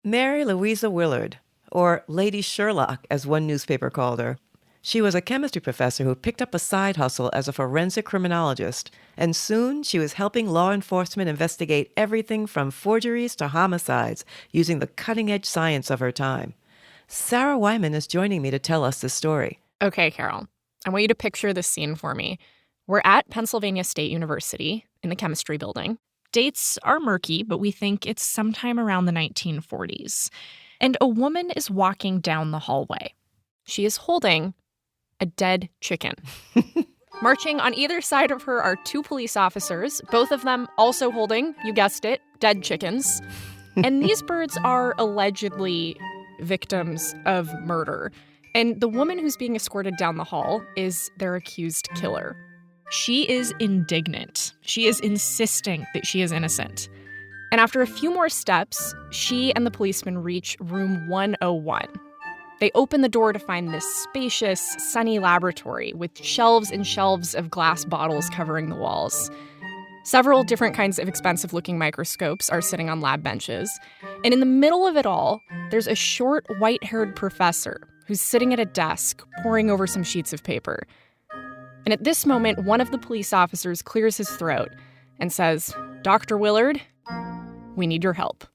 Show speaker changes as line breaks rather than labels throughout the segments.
Mary Louisa Willard, or Lady Sherlock, as one newspaper called her. She was a chemistry professor who picked up a side hustle as a forensic criminologist, and soon she was helping law enforcement investigate everything from forgeries to homicides using the cutting-edge science of her time. Sarah Wyman is joining me to tell us this story.
Okay, Carol, I want you to picture this scene for me. We're at Pennsylvania State University in the chemistry building. Dates are murky, but we think it's sometime around the 1940s. And a woman is walking down the hallway. She is holding a dead chicken. Marching on either side of her are two police officers, both of them also holding, you guessed it, dead chickens. And these birds are allegedly victims of murder. And the woman who's being escorted down the hall is their accused killer. She is indignant. She is insisting that she is innocent. And after a few more steps, she and the policeman reach room 101. They open the door to find this spacious, sunny laboratory with shelves and shelves of glass bottles covering the walls. Several different kinds of expensive-looking microscopes are sitting on lab benches. And in the middle of it all, there's a short, white-haired professor who's sitting at a desk, poring over some sheets of paper. And at this moment, one of the police officers clears his throat and says, "Dr. Willard, we need your help."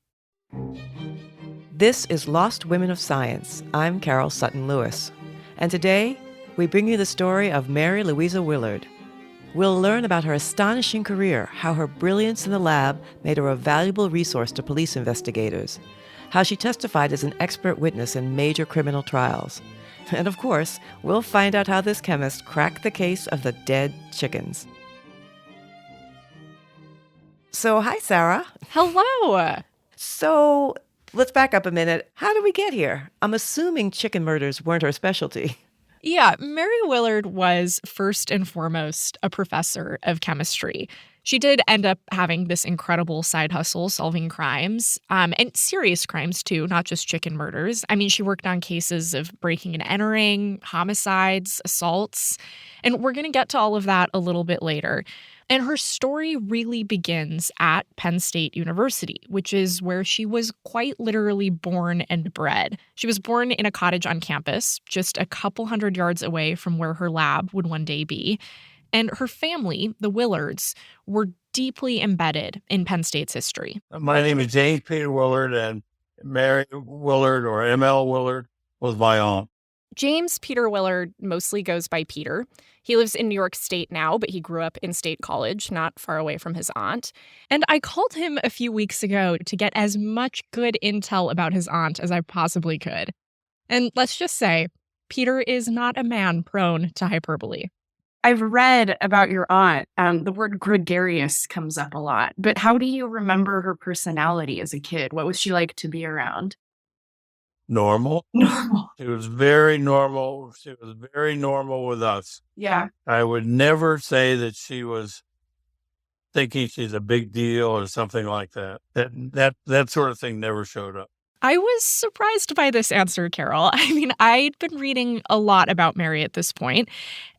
This is Lost Women of Science. I'm Carol Sutton Lewis. And today, we bring you the story of Mary Louisa Willard. We'll learn about her astonishing career, how her brilliance in the lab made her a valuable resource to police investigators, how she testified as an expert witness in major criminal trials. And of course, we'll find out how this chemist cracked the case of the dead chickens. So, hi, Sarah.
Hello.
So, let's back up a minute. How did we get here? I'm assuming chicken murders weren't her specialty.
Yeah, Mary Willard was first and foremost a professor of chemistry. She did end up having this incredible side hustle solving crimes, and serious crimes too, not just chicken murders. I mean, she worked on cases of breaking and entering, homicides, assaults, and we're going to get to all of that a little bit later. And her story really begins at Penn State University, which is where she was quite literally born and bred. She was born in a cottage on campus, just a couple hundred yards away from where her lab would one day be. And her family, the Willards, were deeply embedded in Penn State's history.
My name is James Peter Willard, and Mary Willard, or M.L. Willard, was my aunt.
James Peter Willard mostly goes by Peter. He lives in New York State now, but he grew up in State College, not far away from his aunt. And I called him a few weeks ago to get as much good intel about his aunt as I possibly could. And let's just say, Peter is not a man prone to hyperbole.
I've read about your aunt. The word gregarious comes up a lot. But how do you remember her personality as a kid? What was she like to be around?
Normal.
Normal.
She was very normal. She was very normal with us.
Yeah.
I would never say that she was thinking she's a big deal or something like that. That sort of thing never showed up.
I was surprised by this answer, Carol. I mean, I'd been reading a lot about Mary at this point,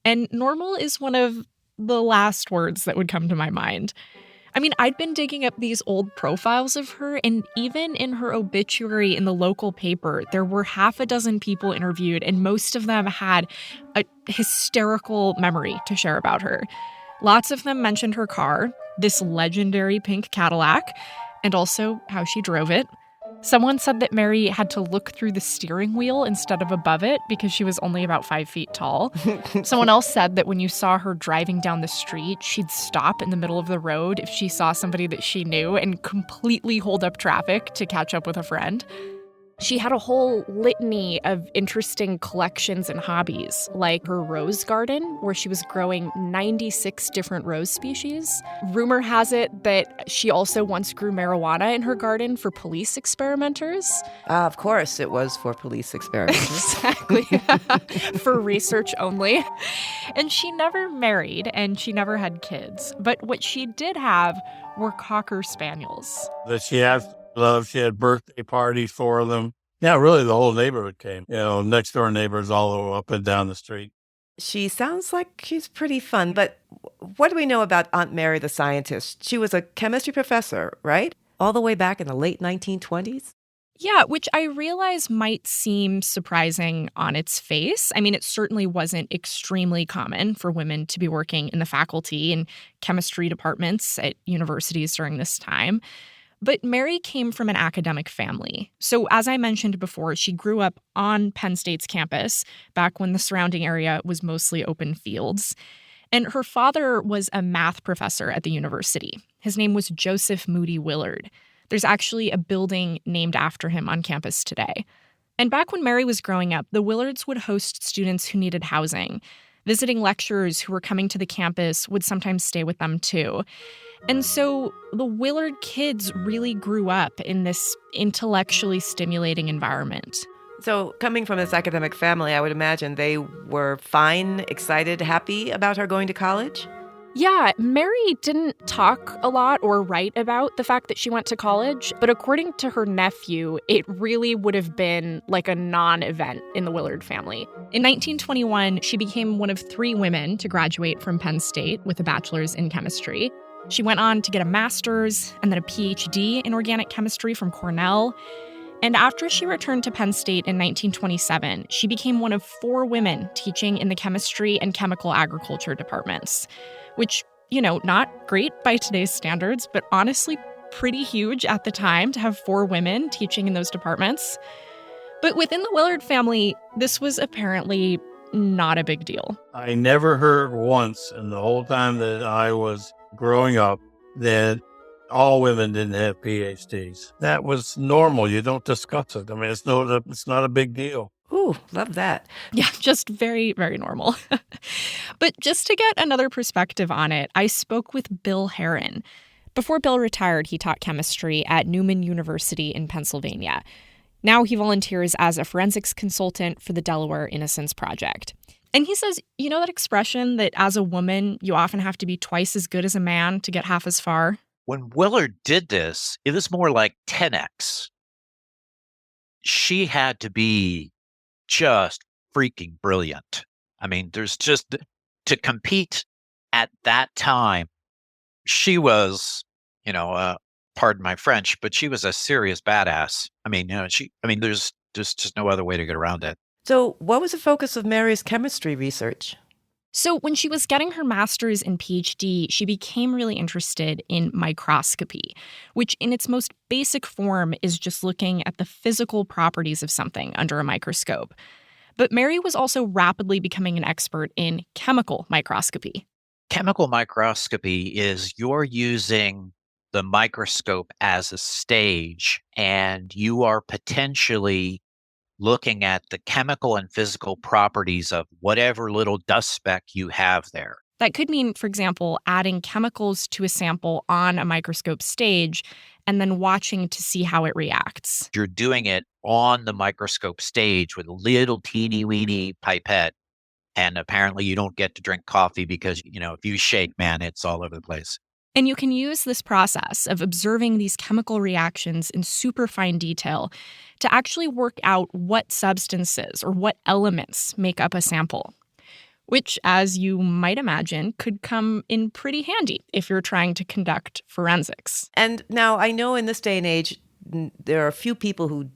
and normal is one of the last words that would come to my mind. I mean, I'd been digging up these old profiles of her, and even in her obituary in the local paper, there were half a dozen people interviewed, and most of them had a hysterical memory to share about her. Lots of them mentioned her car, this legendary pink Cadillac, and also how she drove it. Someone said that Mary had to look through the steering wheel instead of above it because she was only about 5 feet tall. Someone else said that when you saw her driving down the street, she'd stop in the middle of the road if she saw somebody that she knew and completely hold up traffic to catch up with a friend. She had a whole litany of interesting collections and hobbies, like her rose garden, where she was growing 96 different rose species. Rumor has it that she also once grew marijuana in her garden for police experimenters.
Of course, it was for police experimenters.
Exactly. For research only. And she never married, and she never had kids. But what she did have were Cocker Spaniels.
That she had love. She had birthday parties for them. Yeah, really, the whole neighborhood came. Next door neighbors all up and down the street.
She sounds like she's pretty fun, but what do we know about Aunt Mary the scientist? She was a chemistry professor, right? All the way back in the late 1920s?
Yeah, which I realize might seem surprising on its face. I mean, it certainly wasn't extremely common for women to be working in the faculty and chemistry departments at universities during this time. But Mary came from an academic family. So, as I mentioned before, she grew up on Penn State's campus back when the surrounding area was mostly open fields. And her father was a math professor at the university. His name was Joseph Moody Willard. There's actually a building named after him on campus today. And back when Mary was growing up, the Willards would host students who needed housing. Visiting lecturers who were coming to the campus would sometimes stay with them too. And so the Willard kids really grew up in this intellectually stimulating environment.
So, coming from this academic family, I would imagine they were fine, excited, happy about her going to college?
Yeah, Mary didn't talk a lot or write about the fact that she went to college, but according to her nephew, it really would have been like a non-event in the Willard family. In 1921, she became one of 3 women to graduate from Penn State with a bachelor's in chemistry. She went on to get a master's and then a PhD in organic chemistry from Cornell. And after she returned to Penn State in 1927, she became one of 4 women teaching in the chemistry and chemical agriculture departments, which, not great by today's standards, but honestly pretty huge at the time to have 4 women teaching in those departments. But within the Willard family, this was apparently not a big deal.
I never heard once in the whole time that I was growing up that all women didn't have PhDs. That was normal. You don't discuss it. I mean, it's not a big deal.
Ooh, love that.
Yeah, just very, very normal. But just to get another perspective on it, I spoke with Bill Heron. Before Bill retired, he taught chemistry at Newman University in Pennsylvania. Now he volunteers as a forensics consultant for the Delaware Innocence Project. And he says, that expression that as a woman, you often have to be twice as good as a man to get half as far?
When Willard did this, it was more like 10x. She had to be just freaking brilliant. I mean, there's just to compete at that time. She was, pardon my French, but she was a serious badass. I mean, there's just no other way to get around it.
So, what was the focus of Mary's chemistry research?
So when she was getting her master's and PhD, she became really interested in microscopy, which in its most basic form is just looking at the physical properties of something under a microscope. But Mary was also rapidly becoming an expert in chemical microscopy.
Chemical microscopy is you're using the microscope as a stage, and you are potentially looking at the chemical and physical properties of whatever little dust speck you have there.
That could mean, for example, adding chemicals to a sample on a microscope stage and then watching to see how it reacts.
You're doing it on the microscope stage with a little teeny-weeny pipette, and apparently you don't get to drink coffee because, if you shake, man, it's all over the place.
And you can use this process of observing these chemical reactions in super fine detail to actually work out what substances or what elements make up a sample, which, as you might imagine, could come in pretty handy if you're trying to conduct forensics.
And now I know in this day and age, there are a few people who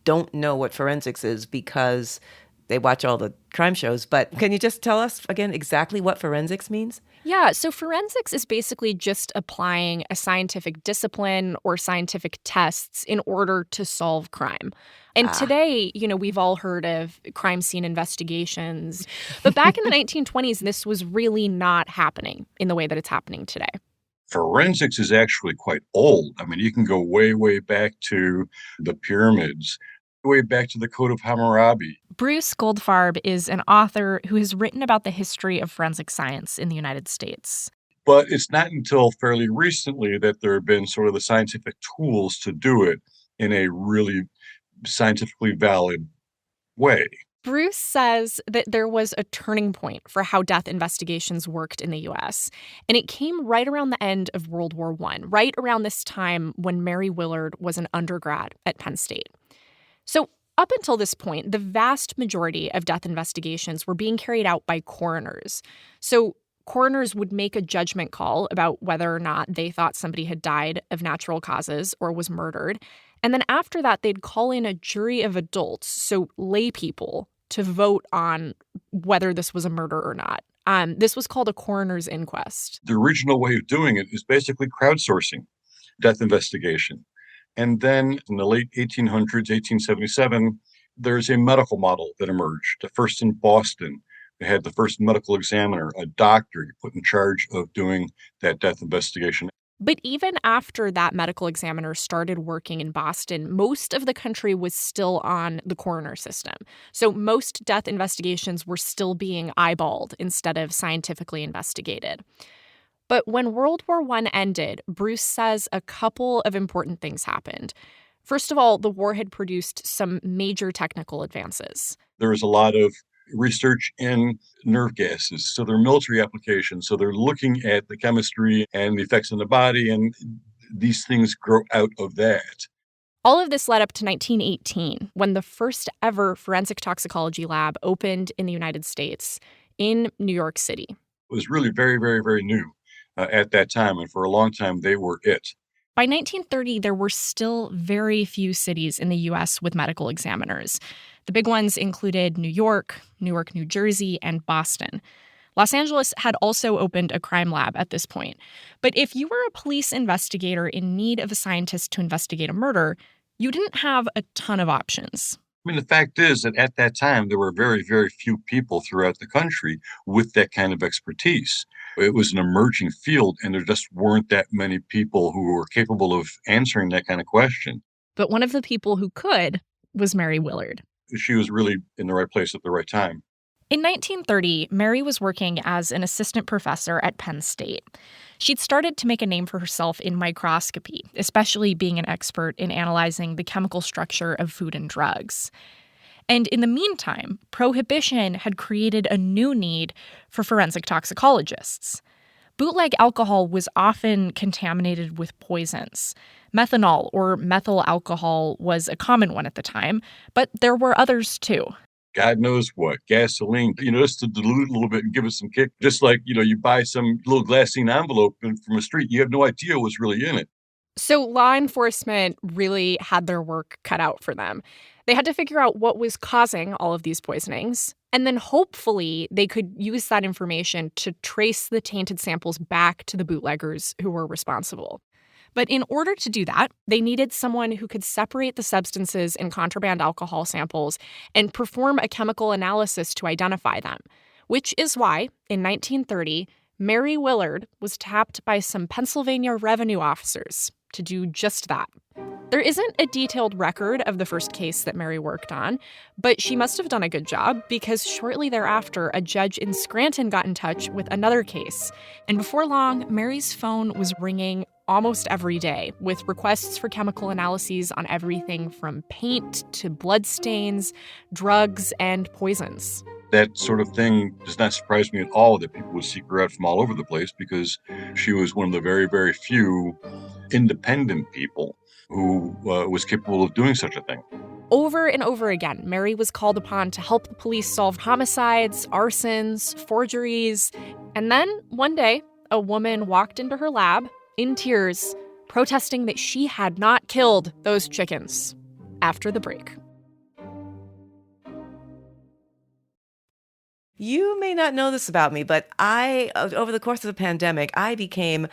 don't know what forensics is because they watch all the crime shows. But can you just tell us again exactly what forensics means?
Yeah, so forensics is basically just applying a scientific discipline or scientific tests in order to solve crime. And today, we've all heard of crime scene investigations. But back in the 1920s, this was really not happening in the way that it's happening today.
Forensics is actually quite old. I mean, you can go way, way back to the pyramids, way back to the Code of Hammurabi.
Bruce Goldfarb is an author who has written about the history of forensic science in the United States.
But it's not until fairly recently that there have been sort of the scientific tools to do it in a really scientifically valid way.
Bruce says that there was a turning point for how death investigations worked in the U.S., and it came right around the end of World War I, right around this time when Mary Willard was an undergrad at Penn State. So up until this point, the vast majority of death investigations were being carried out by coroners. So Coroners would make a judgment call about whether or not they thought somebody had died of natural causes or was murdered. And then after that, they'd call in a jury of adults, so lay people, to vote on whether this was a murder or not. This was called a coroner's inquest.
The original way of doing it is basically crowdsourcing death investigation. And then in the late 1800s, 1877, there's a medical model that emerged. First in Boston, they had the first medical examiner, a doctor, put in charge of doing that death investigation.
But even after that medical examiner started working in Boston, most of the country was still on the coroner system. So most death investigations were still being eyeballed instead of scientifically investigated. But when World War I ended, Bruce says a couple of important things happened. First of all, the war had produced some major technical advances.
There was a lot of research in nerve gases. So they're military applications. So they're looking at the chemistry and the effects on the body, and these things grow out of that.
All of this led up to 1918, when the first ever forensic toxicology lab opened in the United States in New York City.
It was really very, very, very new at that time. And for a long time, they were it.
By 1930, there were still very few cities in the U.S. with medical examiners. The big ones included New York, Newark, New Jersey, and Boston. Los Angeles had also opened a crime lab at this point. But if you were a police investigator in need of a scientist to investigate a murder, you didn't have a ton of options.
I mean, the fact is that at that time, there were very, very few people throughout the country with that kind of expertise. It was an emerging field, and there just weren't that many people who were capable of answering that kind of question.
But one of the people who could was Mary Willard.
She was really in the right place at the right time.
In 1930, Mary was working as an assistant professor at Penn State. She'd started to make a name for herself in microscopy, especially being an expert in analyzing the chemical structure of food and drugs. And in the meantime, prohibition had created a new need for forensic toxicologists. Bootleg alcohol was often contaminated with poisons. Methanol or methyl alcohol was a common one at the time, but there were others too.
God knows what, gasoline, just to dilute a little bit and give it some kick. Just like, you buy some little glassine envelope from a street, you have no idea what's really in it.
So law enforcement really had their work cut out for them. They had to figure out what was causing all of these poisonings, and then hopefully they could use that information to trace the tainted samples back to the bootleggers who were responsible. But in order to do that, they needed someone who could separate the substances in contraband alcohol samples and perform a chemical analysis to identify them, which is why, in 1930, Mary Willard was tapped by some Pennsylvania revenue officers to do just that. There isn't a detailed record of the first case that Mary worked on, but she must have done a good job because shortly thereafter, a judge in Scranton got in touch with another case. And before long, Mary's phone was ringing almost every day with requests for chemical analyses on everything from paint to bloodstains, drugs, and poisons.
That sort of thing does not surprise me at all that people would seek her out from all over the place because she was one of the very, very few independent people who was capable of doing such a thing.
Over and over again, Mary was called upon to help the police solve homicides, arsons, forgeries. And then one day, a woman walked into her lab in tears, protesting that she had not killed those chickens. After the break.
You may not know this about me, but over the course of the pandemic, I became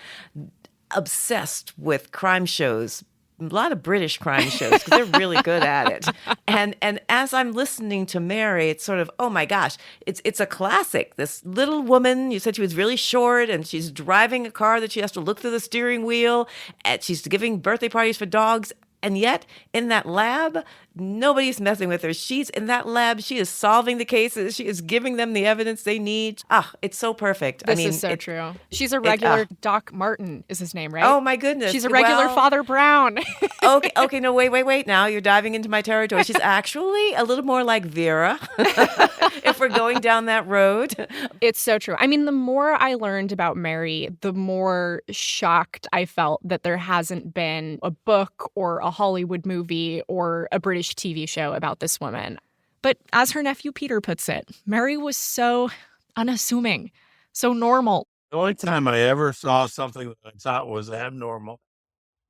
obsessed with crime shows. A lot of British crime shows because they're really good at it. And as I'm listening to Mary, it's sort of, oh my gosh, it's a classic. This little woman, you said she was really short and she's driving a car that she has to look through the steering wheel, and she's giving birthday parties for dogs. And yet, in that lab, nobody's messing with her. She's in that lab. She is solving the cases. She is giving them the evidence they need. It's so perfect.
This is so true. She's a regular Doc Martin is his name, right?
Oh, my goodness.
She's a regular Father Brown.
Okay. No, wait. Now you're diving into my territory. She's actually a little more like Vera, if we're going down that road.
It's so true. I mean, the more I learned about Mary, the more shocked I felt that there hasn't been a book or a Hollywood movie or a British TV show about this woman. But as her nephew Peter puts it, Mary was so unassuming, So normal.
The only time I ever saw something that I thought was abnormal,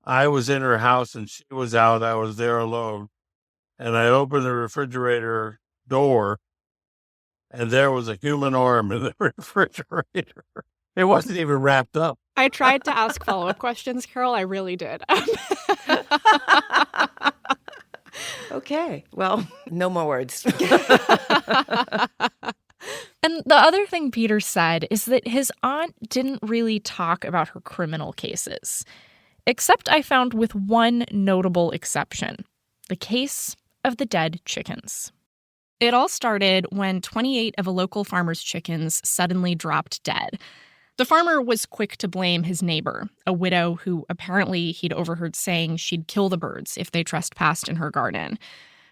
I was in her house and she was out. I was there alone. And I opened the refrigerator door, and there was a human arm in the refrigerator. It wasn't even wrapped up.
I tried to ask follow-up questions, Carol. I really did.
Okay, well, no more words.
And the other thing Peter said is that his aunt didn't really talk about her criminal cases, except I found with one notable exception, the case of the dead chickens. It all started when 28 of a local farmer's chickens suddenly dropped dead. The farmer was quick to blame his neighbor, a widow who apparently he'd overheard saying she'd kill the birds if they trespassed in her garden.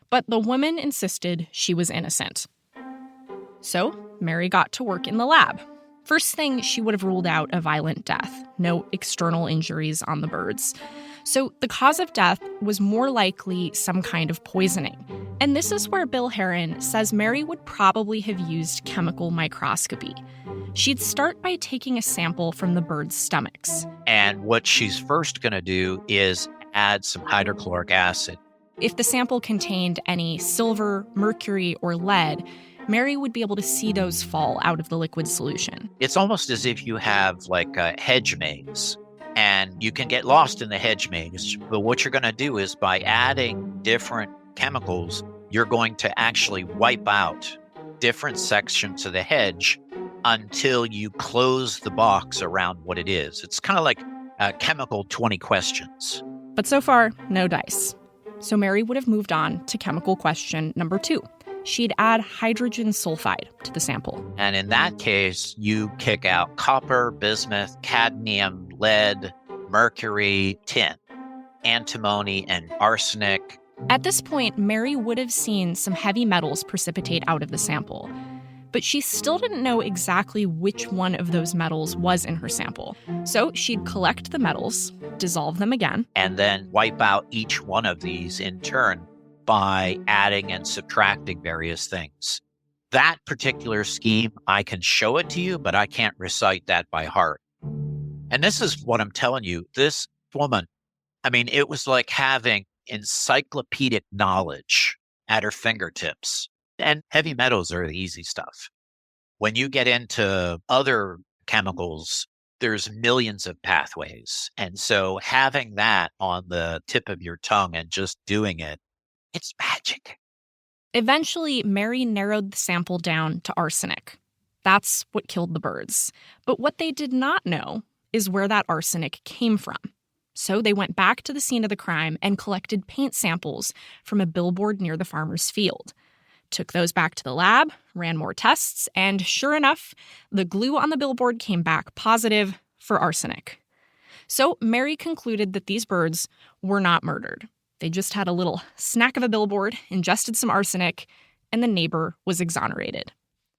But the woman insisted she was innocent. So Mary got to work in the lab. First thing, she would have ruled out a violent death, no external injuries on the birds. So the cause of death was more likely some kind of poisoning. And this is where Bill Heron says Mary would probably have used chemical microscopy. She'd start by taking a sample from the birds' stomachs.
And what she's first going to do is add some hydrochloric acid.
If the sample contained any silver, mercury, or lead, Mary would be able to see those fall out of the liquid solution.
It's almost as if you have like a hedge maze, and you can get lost in the hedge maze. But what you're going to do is by adding different chemicals, you're going to actually wipe out different sections of the hedge until you close the box around what it is. It's kind of like chemical 20 questions.
But so far, no dice. So Mary would have moved on to chemical question number 2. She'd add hydrogen sulfide to the sample.
And in that case, you kick out copper, bismuth, cadmium, lead, mercury, tin, antimony, and arsenic.
At this point, Mary would have seen some heavy metals precipitate out of the sample. But she still didn't know exactly which one of those metals was in her sample. So she'd collect the metals, dissolve them again,
and then wipe out each one of these in turn by adding and subtracting various things. That particular scheme, I can show it to you, but I can't recite that by heart. And this is what I'm telling you. This woman, I mean, it was like having encyclopedic knowledge at her fingertips. And heavy metals are the easy stuff. When you get into other chemicals, there's millions of pathways. And so having that on the tip of your tongue and just doing it, it's magic.
Eventually, Mary narrowed the sample down to arsenic. That's what killed the birds. But what they did not know is where that arsenic came from. So they went back to the scene of the crime and collected paint samples from a billboard near the farmer's field. Took those back to the lab, ran more tests, and sure enough, the glue on the billboard came back positive for arsenic. So Mary concluded that these birds were not murdered. They just had a little snack of a billboard, ingested some arsenic, and the neighbor was exonerated.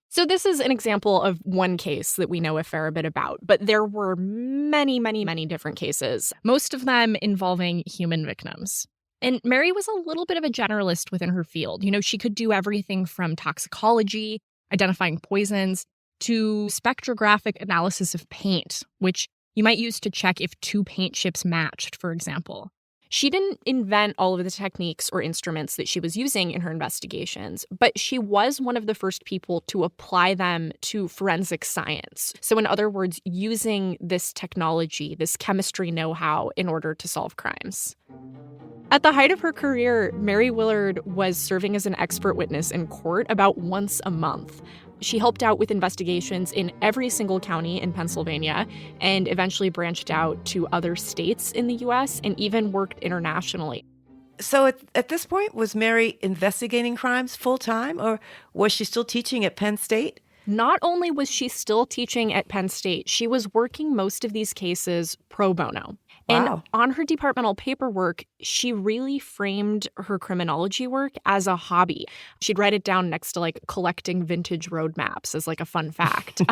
So this is an example of one case that we know a fair bit about, but there were many, many, many different cases, most of them involving human victims. And Mary was a little bit of a generalist within her field. You know, she could do everything from toxicology, identifying poisons, to spectrographic analysis of paint, which you might use to check if 2 paint chips matched, for example. She didn't invent all of the techniques or instruments that she was using in her investigations, but she was one of the first people to apply them to forensic science. So in other words, using this technology, this chemistry know-how in order to solve crimes. At the height of her career, Mary Willard was serving as an expert witness in court about once a month. She helped out with investigations in every single county in Pennsylvania and eventually branched out to other states in the U.S. and even worked internationally.
So at this point, was Mary investigating crimes full-time, or was she still teaching at Penn State?
Not only was she still teaching at Penn State, she was working most of these cases pro bono.
Wow.
And on her departmental paperwork, she really framed her criminology work as a hobby. She'd write it down next to like collecting vintage road maps as like a fun fact.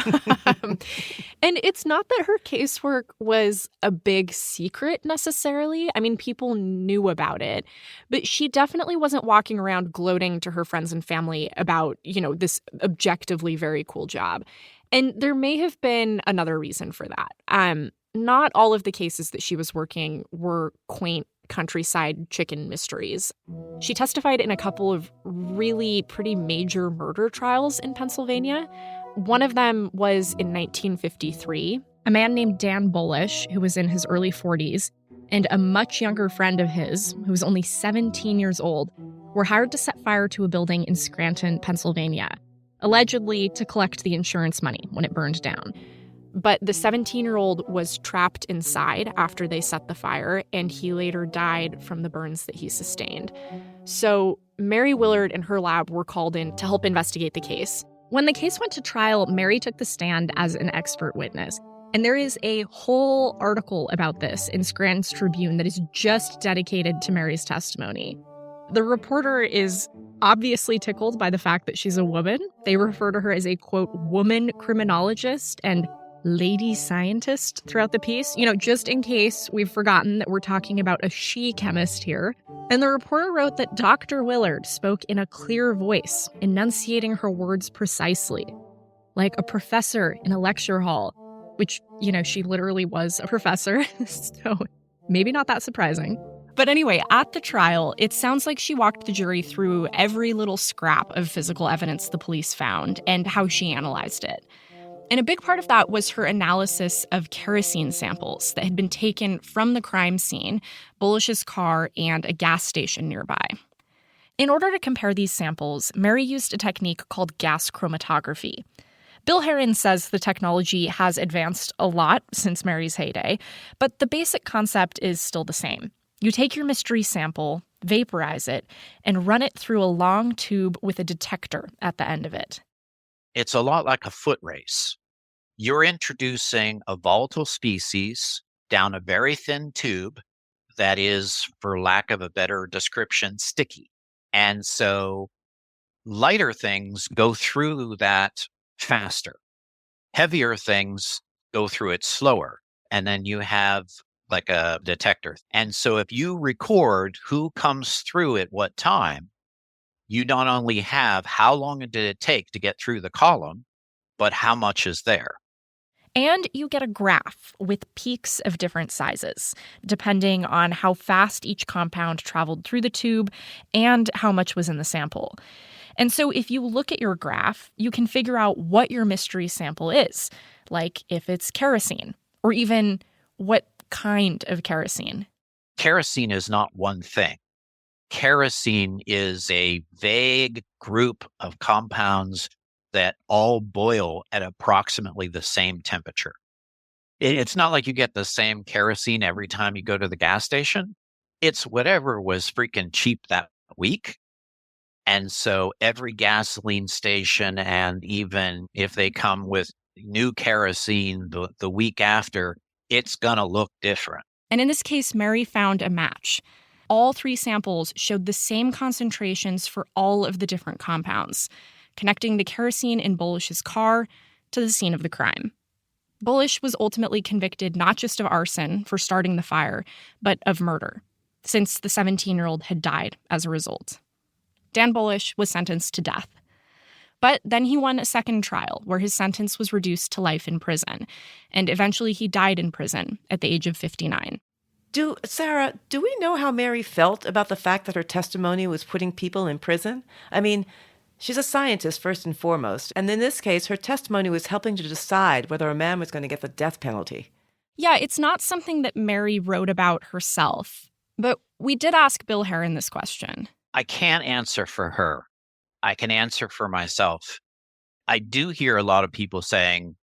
And it's not that her casework was a big secret necessarily. I mean, people knew about it, but she definitely wasn't walking around gloating to her friends and family about, you know, this objectively very cool job. And there may have been another reason for that. Not all of the cases that she was working were quaint countryside chicken mysteries. She testified in a couple of really pretty major murder trials in Pennsylvania. One of them was in 1953. A man named Dan Bullish, who was in his early 40s, and a much younger friend of his, who was only 17 years old, were hired to set fire to a building in Scranton, Pennsylvania, allegedly to collect the insurance money when it burned down. But the 17-year-old was trapped inside after they set the fire, and he later died from the burns that he sustained. So Mary Willard and her lab were called in to help investigate the case. When the case went to trial, Mary took the stand as an expert witness. And there is a whole article about this in Scranton's Tribune that is just dedicated to Mary's testimony. The reporter is obviously tickled by the fact that she's a woman. They refer to her as a, quote, woman criminologist and lady scientist throughout the piece, just in case we've forgotten that we're talking about a she chemist here. And the reporter wrote that Dr. Willard spoke in a clear voice, enunciating her words precisely, like a professor in a lecture hall, which, she literally was a professor, so maybe not that surprising. But anyway, at the trial, it sounds like she walked the jury through every little scrap of physical evidence the police found and how she analyzed it. And a big part of that was her analysis of kerosene samples that had been taken from the crime scene, Bullish's car, and a gas station nearby. In order to compare these samples, Mary used a technique called gas chromatography. Bill Heron says the technology has advanced a lot since Mary's heyday, but the basic concept is still the same. You take your mystery sample, vaporize it, and run it through a long tube with a detector at the end of it.
It's a lot like a foot race. You're introducing a volatile species down a very thin tube that is, for lack of a better description, sticky. And so lighter things go through that faster. Heavier things go through it slower. And then you have like a detector. And so if you record who comes through at what time, you not only have how long did it take to get through the column, but how much is there.
And you get a graph with peaks of different sizes, depending on how fast each compound traveled through the tube and how much was in the sample. And so if you look at your graph, you can figure out what your mystery sample is, like if it's kerosene, or even what kind of kerosene.
Kerosene is not one thing. Kerosene is a vague group of compounds that all boil at approximately the same temperature. It's not like you get the same kerosene every time you go to the gas station. It's whatever was freaking cheap that week. And so every gasoline station, and even if they come with new kerosene the week after, it's going to look different.
And in this case, Mary found a match. All three samples showed the same concentrations for all of the different compounds, connecting the kerosene in Bullish's car to the scene of the crime. Bullish was ultimately convicted not just of arson for starting the fire, but of murder, since the 17-year-old had died as a result. Dan Bullish was sentenced to death. But then he won a second trial where his sentence was reduced to life in prison, and eventually he died in prison at the age of 59.
Sarah, do we know how Mary felt about the fact that her testimony was putting people in prison? I mean, she's a scientist first and foremost, and in this case, her testimony was helping to decide whether a man was going to get the death penalty.
Yeah, it's not something that Mary wrote about herself, but we did ask Bill Heron this question.
I can't answer for her. I can answer for myself. I do hear a lot of people saying,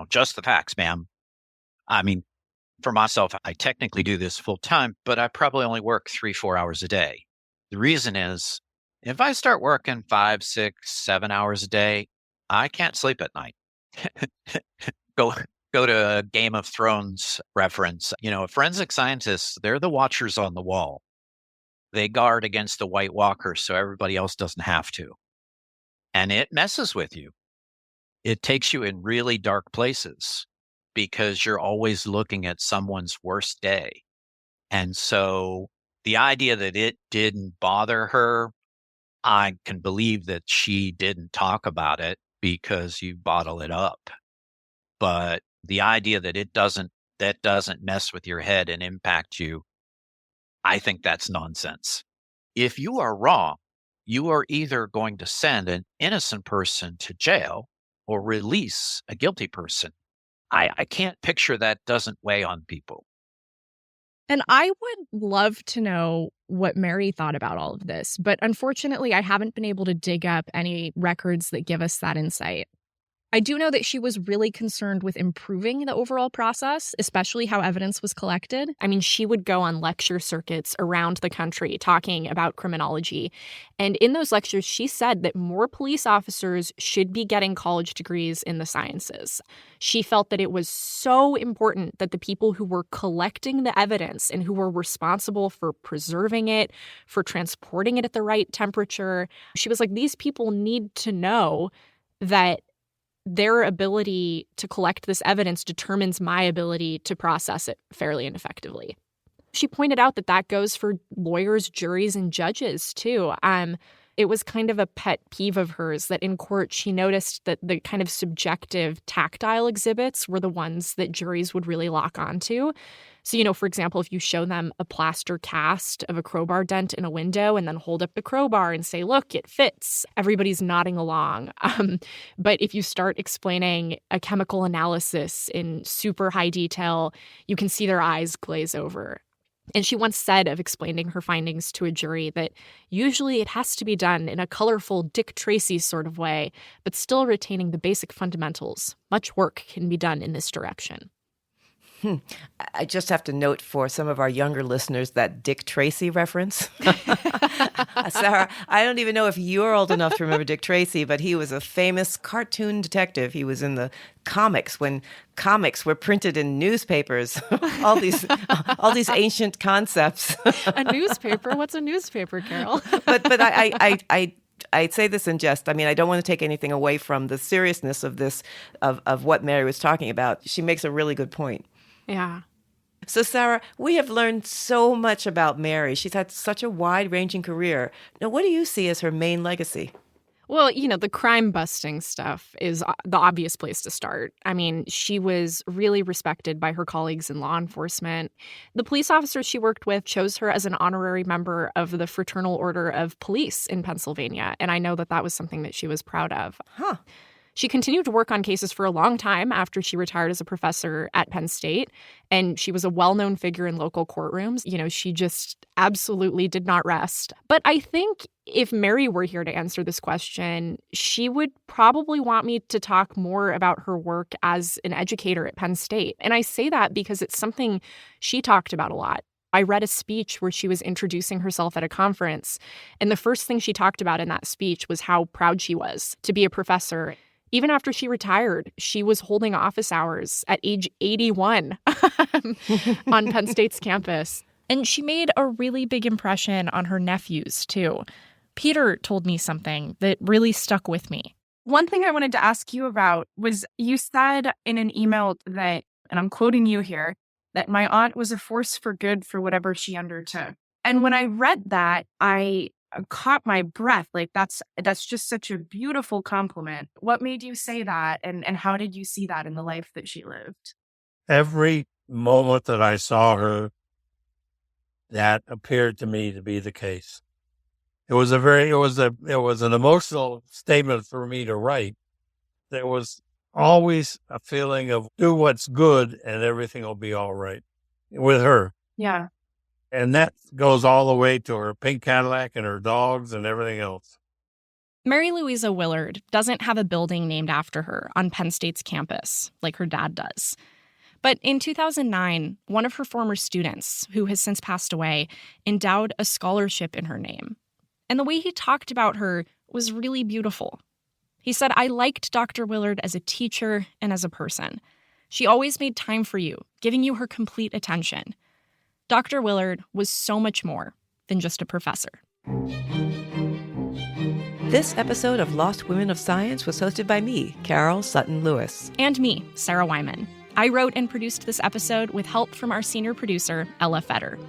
just the facts, ma'am. I mean, for myself, I technically do this full time, but I probably only work 3-4 hours a day. The reason is, if I start working 5, 6, 7 hours a day, I can't sleep at night. Go to a Game of Thrones reference. Forensic scientists, they're the watchers on the wall. They guard against the White Walkers so everybody else doesn't have to. And it messes with you. It takes you in really dark places because you're always looking at someone's worst day. And so the idea that it didn't bother her, I can believe that she didn't talk about it because you bottle it up. but the idea that that doesn't mess with your head and impact you, I think that's nonsense. If you are wrong, you are either going to send an innocent person to jail or release a guilty person. I can't picture that doesn't weigh on people.
And I would love to know what Mary thought about all of this, but unfortunately, I haven't been able to dig up any records that give us that insight. I do know that she was really concerned with improving the overall process, especially how evidence was collected. I mean, she would go on lecture circuits around the country talking about criminology. And in those lectures, she said that more police officers should be getting college degrees in the sciences. She felt that it was so important that the people who were collecting the evidence and who were responsible for preserving it, for transporting it at the right temperature, she was like, these people need to know that their ability to collect this evidence determines my ability to process it fairly and effectively. She pointed out that that goes for lawyers, juries, and judges, too. It was kind of a pet peeve of hers that in court she noticed that the kind of subjective tactile exhibits were the ones that juries would really lock onto. So, for example, if you show them a plaster cast of a crowbar dent in a window and then hold up the crowbar and say, look, it fits, everybody's nodding along. But if you start explaining a chemical analysis in super high detail, you can see their eyes glaze over. And she once said of explaining her findings to a jury that usually it has to be done in a colorful Dick Tracy sort of way, but still retaining the basic fundamentals. Much work can be done in this direction.
I just have to note for some of our younger listeners that Dick Tracy reference. Sarah, I don't even know if you're old enough to remember Dick Tracy, but he was a famous cartoon detective. He was in the comics when comics were printed in newspapers. all these ancient concepts.
A newspaper? What's a newspaper, Carol?
But I say this in jest. I mean, I don't want to take anything away from the seriousness of this, of what Mary was talking about. She makes a really good point.
Yeah.
So, Sarah, we have learned so much about Mary. She's had such a wide-ranging career. Now, what do you see as her main legacy?
Well, the crime busting stuff is the obvious place to start. I mean, she was really respected by her colleagues in law enforcement. The police officers she worked with chose her as an honorary member of the Fraternal Order of Police in Pennsylvania, and I know that that was something that she was proud of.
Huh.
She continued to work on cases for a long time after she retired as a professor at Penn State, and she was a well-known figure in local courtrooms. She just absolutely did not rest. But I think if Mary were here to answer this question, she would probably want me to talk more about her work as an educator at Penn State. And I say that because it's something she talked about a lot. I read a speech where she was introducing herself at a conference, and the first thing she talked about in that speech was how proud she was to be a professor. Even after she retired, she was holding office hours at age 81 on Penn State's campus. And she made a really big impression on her nephews, too. Peter told me something that really stuck with me.
One thing I wanted to ask you about was you said in an email that, and I'm quoting you here, that my aunt was a force for good for whatever she undertook. And when I read that, I caught my breath. Like, that's just such a beautiful compliment. What made you say that, and how did you see that in the life that she lived?
Every moment that I saw her, that appeared to me to be the case. It was an emotional statement for me to write. There was always a feeling of do what's good and everything will be all right with her.
Yeah.
And that goes all the way to her pink Cadillac and her dogs and everything else.
Mary Louisa Willard doesn't have a building named after her on Penn State's campus like her dad does. But in 2009, one of her former students, who has since passed away, endowed a scholarship in her name. And the way he talked about her was really beautiful. He said, "I liked Dr. Willard as a teacher and as a person. She always made time for you, giving you her complete attention. Dr. Willard was so much more than just a professor."
This episode of Lost Women of Science was hosted by me, Carol Sutton Lewis.
And me, Sarah Wyman. I wrote and produced this episode with help from our senior producer, Ella Fetter.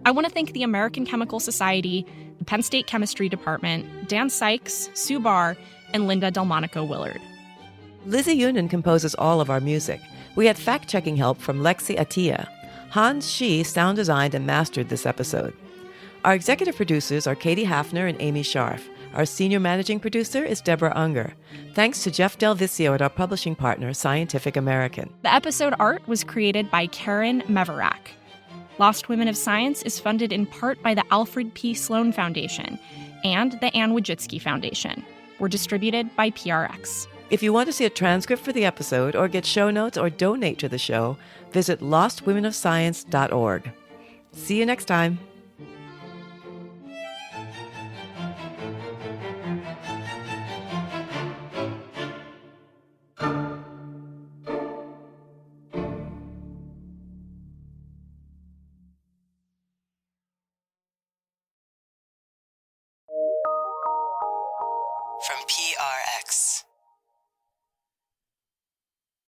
I want to thank the American Chemical Society, the Penn State Chemistry Department, Dan Sykes, Sue Barr, and Linda Delmonico Willard.
Lizzie Yunin composes all of our music. We had fact-checking help from Lexi Atia. Hans Shi sound designed and mastered this episode. Our executive producers are Katie Hafner and Amy Scharf. Our senior managing producer is Deborah Unger. Thanks to Jeff Del Vicio at our publishing partner, Scientific American.
The episode art was created by Karen Meverak. Lost Women of Science is funded in part by the Alfred P. Sloan Foundation and the Ann Wojcicki Foundation. We're distributed by PRX.
If you want to see a transcript for the episode or get show notes or donate to the show, visit lostwomenofscience.org. See you next time.
From PRX.